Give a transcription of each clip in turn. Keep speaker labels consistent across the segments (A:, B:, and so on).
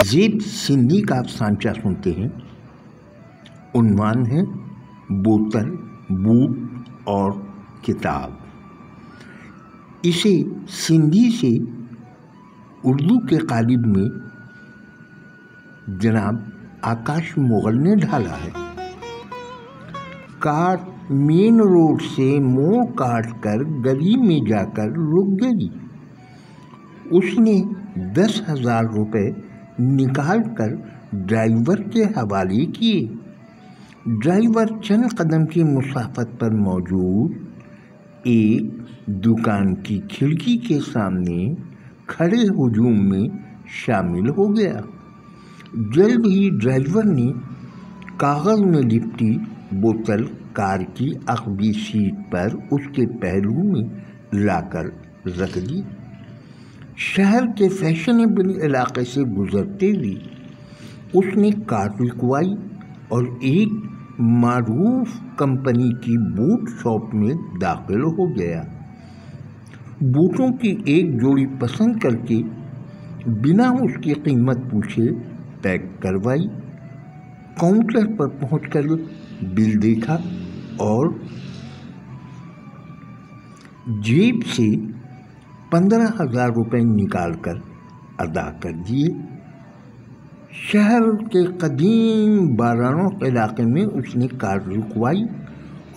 A: जेब सिंधी का अफसानचा सुनते हैं। उन्वान है बोतल, बूट और किताब। इसे सिंधी से उर्दू के कालिब में जनाब आकाश मुगल ने ढाला है। कार मेन रोड से मोड़ काट कर गली में जाकर रुक गई। उसने 10,000 रुपये निकाल कर ड्राइवर के हवाले किए। ड्राइवर चंद कदम की मुसाफत पर मौजूद एक दुकान की खिड़की के सामने खड़े हुजूम में शामिल हो गया। जल्द ही ड्राइवर ने कागज में लिपटी बोतल कार की आखिरी सीट पर उसके पहलू में लाकर रख दी। शहर के फैशनेबल इलाके से गुजरते हुए उसने कार रुकवाई और एक मारूफ कंपनी की बूट शॉप में दाखिल हो गया। बूटों की एक जोड़ी पसंद करके बिना उसकी कीमत पूछे पैक करवाई। काउंटर पर पहुंचकर बिल देखा और जेब से 15,000 रुपये निकाल कर अदा कर दिए। शहर के कदीम बारानों इलाके में उसने कार रुकवाई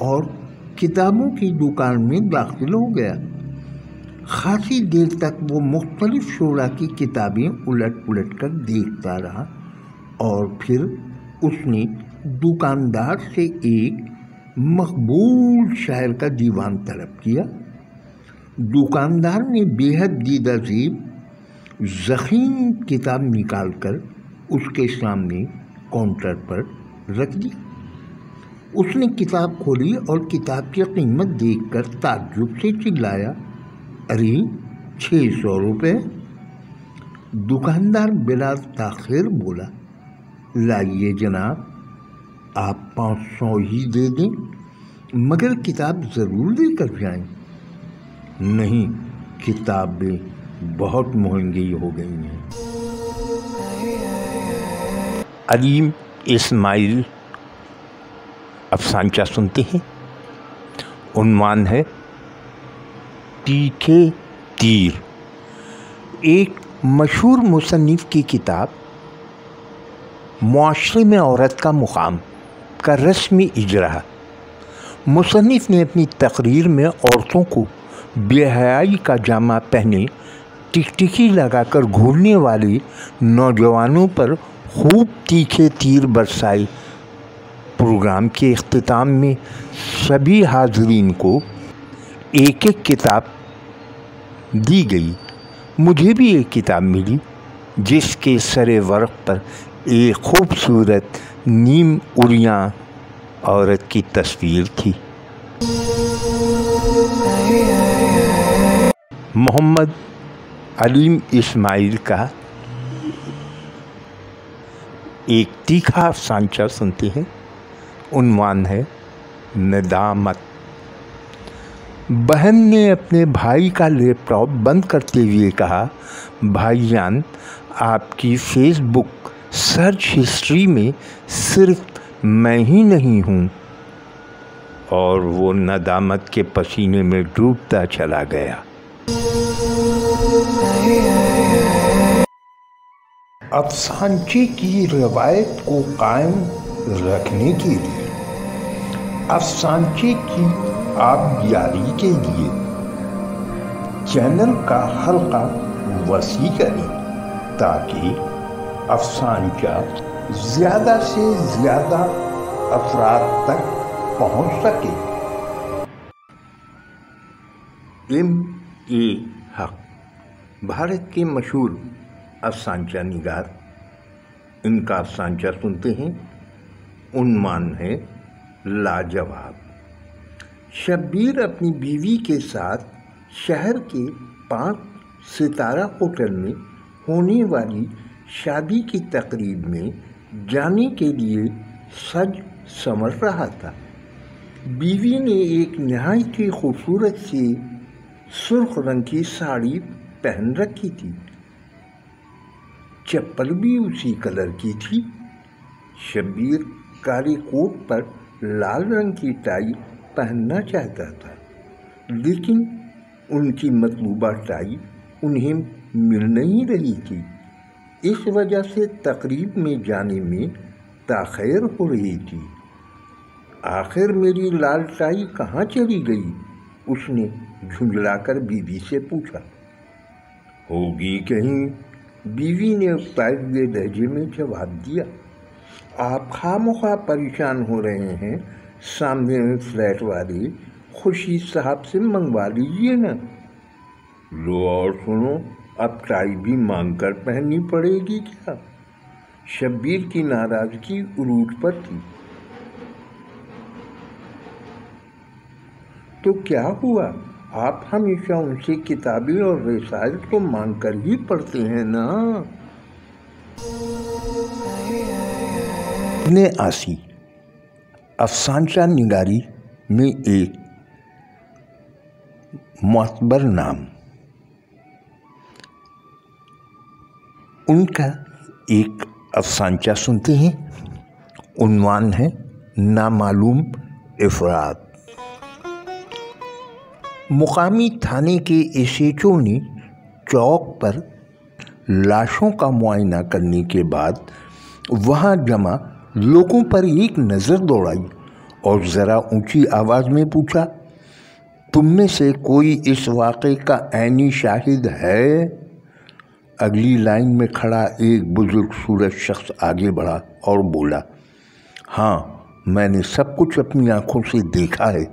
A: और किताबों की दुकान में दाखिल हो गया। खासी देर तक वो मुख्तलिफ शोरा की किताबें उलट पुलट कर देखता रहा और फिर उसने दुकानदार से एक मकबूल शायर का दीवान तलब किया। दुकानदार ने बेहद दीदा जेब ज़ख़ीम किताब निकाल कर उसके सामने काउंटर पर रख दी। उसने किताब खोली और किताब की कीमत देखकर ताज्जुब से चिल्लाया, अरे 600 रुपये। दुकानदार बिला ताख़िर बोला, लाइए जनाब, आप 500 ही दे दें, मगर किताब ज़रूर लेकर जाएं। नहीं, किताबें बहुत महंगी हो गई हैं।
B: अलीम इस्माइल अफसानचा सुनते हैं। उन्वान है तीखे तीर। एक मशहूर मुसन्निफ की किताब मुआशरे में औरत का मुकाम का रस्मी इजरा। मुसन्निफ ने अपनी तकरीर में औरतों को बेहयाई का जामा पहने टिकटिकी लगाकर घूमने वाले नौजवानों पर खूब तीखे तीर बरसाए। प्रोग्राम के इख्तिताम में सभी हाज़रीन को एक एक किताब दी गई। मुझे भी एक किताब मिली जिसके सरे वर्क पर एक खूबसूरत नीम उड़ियाँ औरत की तस्वीर थी। मोहम्मद अलीम इस्माइल का एक तीखा अफसानचा सुनते हैं। उन्वान है नदामत। बहन ने अपने भाई का लैपटॉप बंद करते हुए कहा, भाईजान, आपकी फेसबुक सर्च हिस्ट्री में सिर्फ मैं ही नहीं हूँ। और वो नदामत के पसीने में डूबता चला गया।
A: अफसानचे की रवायत को कायम रखने के लिए, अफसानचे की आबयारी के लिए चैनल का हल्का वसी करें ताकि अफसानचा ज़्यादा से ज़्यादा अफराद तक पहुंच सके। M.A. हक भारत के मशहूर अफसानचा निगार। इनका अफसानचा सुनते हैं। उन्वान है लाजवाब। शब्बीर अपनी बीवी के साथ शहर के 5 सितारा होटल में होने वाली शादी की तकरीब में जाने के लिए सज संवर रहा था। بیوی نے ایک نہایت ہی خوبصورت سی سرخ رنگ کی ساڑی پہن رکھی تھی، چپل بھی اسی کلر کی تھی۔ شبیر کالے کوٹ پر لال رنگ کی ٹائی پہننا چاہتا تھا، لیکن ان کی مطلوبہ ٹائی انہیں مل نہیں رہی تھی۔ اس وجہ سے تقریب میں جانے میں تاخیر ہو رہی تھی۔ آخر میری لال ٹائی کہاں چلی گئی؟ اس نے جھنجھلا کر بیوی سے پوچھا۔ ہوگی کہیں، بیوی نے اکتائے ہوئے لہجے میں جواب دیا۔ آپ خواہ مخواہ پریشان ہو رہے ہیں، سامنے فلیٹ والے خورشید صاحب سے منگوا لیجیے نا۔ لو اور سنو، اب ٹائی بھی مانگ کر پہننی پڑے گی کیا؟ شبیر کی ناراضگی عروج پر تھی۔ تو کیا ہوا؟ آپ ہمیشہ ان سے کتابیں اور رسائل تو مانگ کر ہی پڑھتے ہیں نا۔
B: ابن عاصی افسانچہ نگاری میں ایک معتبر نام۔ ان کا ایک افسانچہ سنتے ہیں، عنوان ہے نامعلوم افراد۔ مقامی تھانے کے ایس ایچ او نے چوک پر لاشوں کا معائنہ کرنے کے بعد وہاں جمع لوگوں پر ایک نظر دوڑائی اور ذرا اونچی آواز میں پوچھا، تم میں سے کوئی اس واقعے کا عینی شاہد ہے؟ اگلی لائن میں کھڑا ایک بزرگ صورت شخص آگے بڑھا اور بولا، ہاں، میں نے سب کچھ اپنی آنکھوں سے دیکھا ہے۔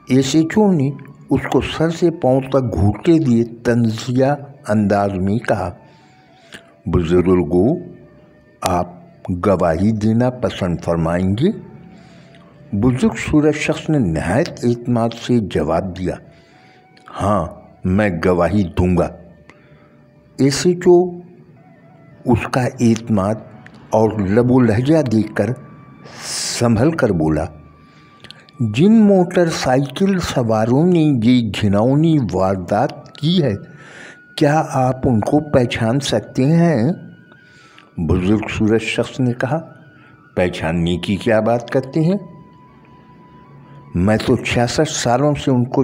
B: ایس ایچ او نے اس کو سر سے پاؤں تک گھوٹے دیے طنزیہ انداز میں کہا، بزرگو، آپ گواہی دینا پسند فرمائیں گے؟ بزرگ صورت شخص نے نہایت اعتماد سے جواب دیا، ہاں، میں گواہی دوں گا۔ ایس ایچ او اس کا اعتماد اور لب و لہجہ دیکھ کر سنبھل کر بولا، جن موٹر سائیکل سواروں نے یہ گھناؤنی واردات کی ہے، کیا آپ ان کو پہچان سکتے ہیں؟ بزرگ صورت شخص نے کہا، پہچاننے کی کیا بات کرتے ہیں؟ میں تو 66 سالوں سے ان کو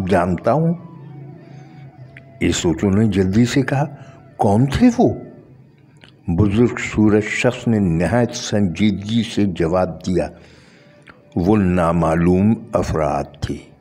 B: جانتا ہوں۔ ایس ایچ او نے جلدی سے کہا، کون تھے وہ؟ بزرگ صورت شخص نے نہایت سنجیدگی سے جواب دیا، وہ نامعلوم افراد تھے۔